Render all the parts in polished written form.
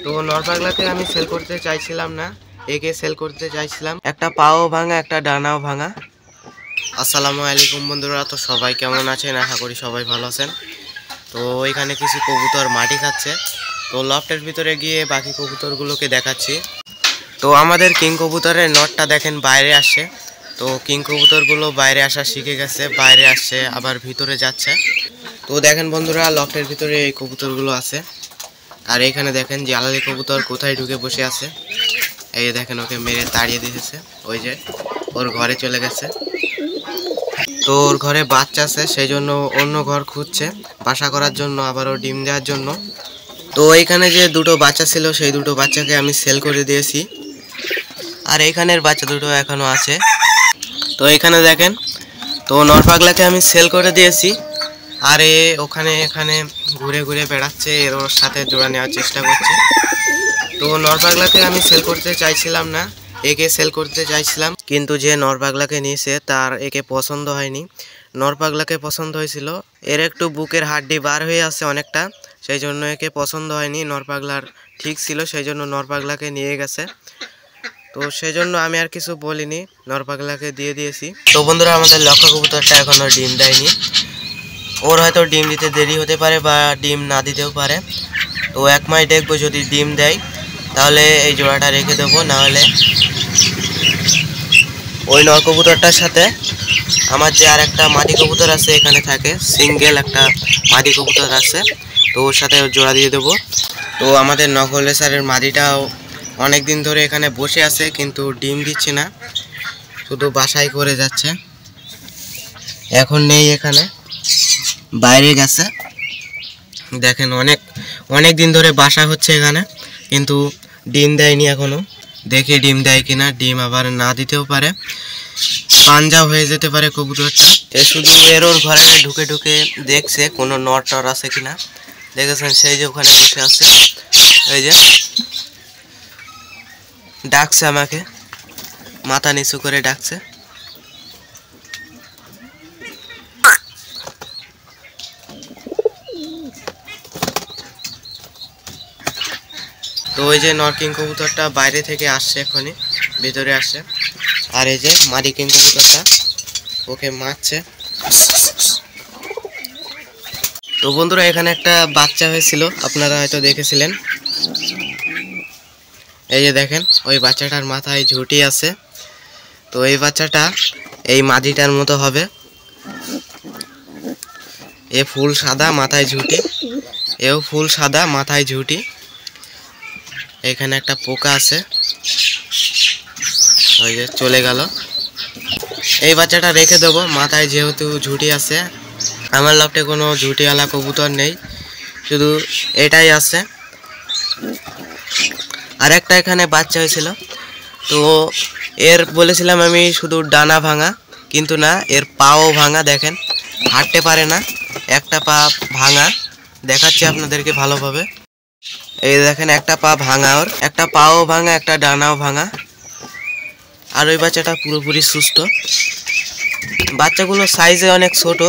তো নরপাগলাকে আমি সেল করতে চাইছিলাম না, একে সেল করতে চাইছিলাম। একটা পাও ভাঙা, একটা ডানাও ভাঙা। আসসালামু আলাইকুম বন্ধুরা, তো সবাই কেমন আছেন? আশা করি সবাই ভালো আছেন। তো এখানে কিছু কবুতর মাটি খাচ্ছে, তো লফটের ভিতরে গিয়ে বাকি কবুতরগুলোকে দেখাচ্ছি। তো আমাদের কিং কবুতরের নটটা দেখেন বাইরে আসছে। তো কিং কবুতরগুলো বাইরে আসা শিখে গেছে, বাইরে আসছে আবার ভিতরে যাচ্ছে। তো দেখেন বন্ধুরা, লফটের ভিতরে এই কবুতরগুলো আছে। আর এখানে দেখেন জালালি কবুতর কোথায় ঢুকে বসে আছে। এই দেখেন, ওকে মেরে তাড়িয়ে দিয়েছে, ওই যে ওর ঘরে চলে গেছে। তো ওর ঘরে বাচ্চা আছে, সেই জন্য অন্য ঘর খুঁজছে বাসা করার জন্য, আবারও ডিম দেওয়ার জন্য। তো এইখানে যে দুটো বাচ্চা ছিল, সেই দুটো বাচ্চাকে আমি সেল করে দিয়েছি। আর এইখানের বাচ্চা দুটো এখনো আছে। তো এখানে দেখেন, তো নরপাগলাকে আমি সেল করে দিয়েছি। আর এখানে ঘুরে ঘুরে বেড়াচ্ছে, এর ওর সাথে জোড়া নেওয়ার চেষ্টা করছে। তো নরপাগলাকে আমি সেল করতে চাইছিলাম না, একে সেল করতে চাইছিলাম, কিন্তু যে নরপাগলাকে নিয়েছে তার একে পছন্দ হয়নি। নরপাগলাকে পছন্দ হয়েছিল, এর একটু বুকের হাড্ডি বার হয়ে আছে অনেকটা, সেই জন্য একে পছন্দ হয়নি। নরপাগলার ঠিক ছিল, সেই জন্য নরপাগলাকে নিয়ে গেছে। তো সেই জন্য আমি আর কিছু বলিনি, নরপাগলাকে দিয়ে দিয়েছি। তো বন্ধুরা, আমাদের লক্ষ্য কবুতরটা এখনো ডিম দেয়নি। ওর হয়তো ডিম দিতে দেরি হতে পারে বা ডিম না দিতেও পারে। তো এক মাস দেখবো, যদি ডিম দেয় তাহলে এই জোড়াটা রেখে দেবো, নাহলে ওই নর কবুতরটার সাথে আমার যে আর একটা মাদি কবুতর আছে এখানে থাকে, সিঙ্গেল একটা মাদি কবুতর আছে, তো ওর সাথে জোড়া দিয়ে দেবো। তো আমাদের নকলেসারের মাদিটাও অনেক দিন ধরে এখানে বসে আছে, কিন্তু ডিম দিচ্ছে না, শুধু বাসাই করে যাচ্ছে। এখন নেই এখানে, বাইরে গেছে। দেখেন, অনেক দিন ধরে বাসা হচ্ছে এখানে, কিন্তু ডিম দেয়নি এখনো। দেখি ডিম দেয় কিনা, ডিম আবার না দিতেও পারে, পাঞ্জা হয়ে যেতে পারে কবুতরটা। শুধু এর ওর ঘরে ঢুকে ঢুকে দেখছে কোনো নর টর আছে কিনা। দেখেছেন, সেই যে ওখানে বসে আছে, এই যে ডাকছে আমাকে, মাথা নিচু করে ডাকছে। তো ওই যে নরকিং কবুতরটা বাইরে থেকে আসছে, এখনই ভিতরে আসছে। আর এই যে মাদি কিং কবুতরটা ওকে মারছে। তো বন্ধুরা, এখানে একটা বাচ্চা হয়েছিল, আপনারা হয়তো দেখেছিলেন। এই যে দেখেন, ওই বাচ্চাটার মাথায় ঝুঁটি আছে। তো এই বাচ্চাটা এই মাদিটার মতো হবে। এ ফুল সাদা, মাথায় ঝুঁটি, এও ফুল সাদা, মাথায় ঝুঁটি। এখানে একটা পোকা আছে, ওই যে চলে গেল। এই বাচ্চাটা রেখে দেবো, মাথায় যেহেতু ঝুঁটি আছে। আমার লফটে কোনো ঝুঁটিওয়ালা কবুতর নেই, শুধু এটাই আছে। আর একটা এখানে বাচ্চা হয়েছিল, তো এর বলেছিলাম আমি শুধু ডানা ভাঙা, কিন্তু না, এর পাও ভাঙা। দেখেন, হাঁটতে পারে না, একটা পা ভাঙা। দেখাচ্ছি আপনাদেরকে ভালোভাবে। এই দেখেন, একটা পা ভাঙা, ওর একটা পাও ভাঙা, একটা ডানাও ভাঙা। আর ওই বাচ্চাটা পুরোপুরি সুস্থ। বাচ্চাগুলো সাইজে অনেক ছোট।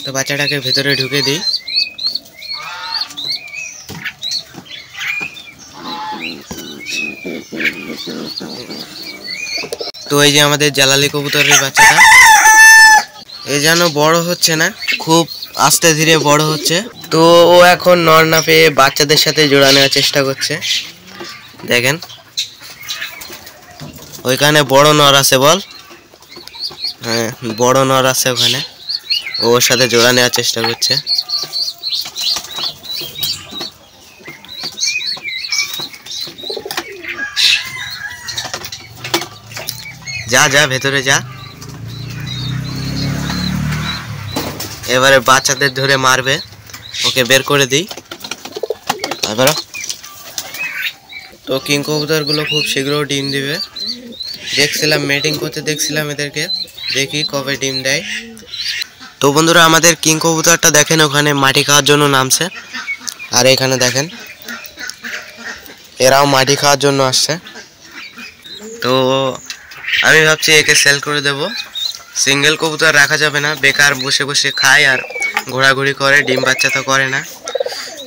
তো বাচ্চাটাকে ভেতরে ঢুকে দিই। তো এই যে আমাদের জালালি কবুতরের বাচ্চাটা, এ যেন বড় হচ্ছে না, খুব আস্তে ধীরে বড় হচ্ছে। তো ও এখন নর না পেয়ে বাচ্চাদের সাথে জোড়া নেওয়ার চেষ্টা করছে। দেখেন, ওইখানে বড় নর আছে, বল। হ্যাঁ, বড় নর আছে ওখানে, ওর সাথে জোড়া নেওয়ার চেষ্টা করছে। যা যা, ভেতরে যা। এবারে বাচ্চাদের ধরে মারবে, ওকে বের করে দিই। তো কিং কবুতরগুলো খুব শীঘ্র ডিম দিবে। দেখছিলাম মেটিং করতে, দেখছিলাম এদেরকে, দেখি কবে ডিম দেয়। তো বন্ধুরা, আমাদের কিং কবুতরটা দেখেন ওখানে মাটি খাওয়ার জন্য নামছে। আর এখানে দেখেন, এরাও মাটি খাওয়ার জন্য আসছে। তো আমি ভাবছি একে সেল করে দেব। সিঙ্গেল কবুতর রাখা যাবে না, বেকার বসে বসে খায় আর ঘোরাঘুরি করে, ডিম বাচ্চা তো করে না।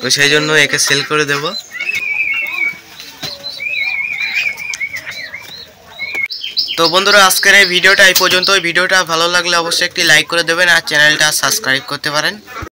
তো সেই জন্য একে সেল করে দেব। তো বন্ধুরা আজকের এই ভিডিওটা এই পর্যন্ত। ভিডিওটা ভালো লাগলে অবশ্যই একটি লাইক করে দেবেন আর চ্যানেলটা সাবস্ক্রাইব করতে পারেন।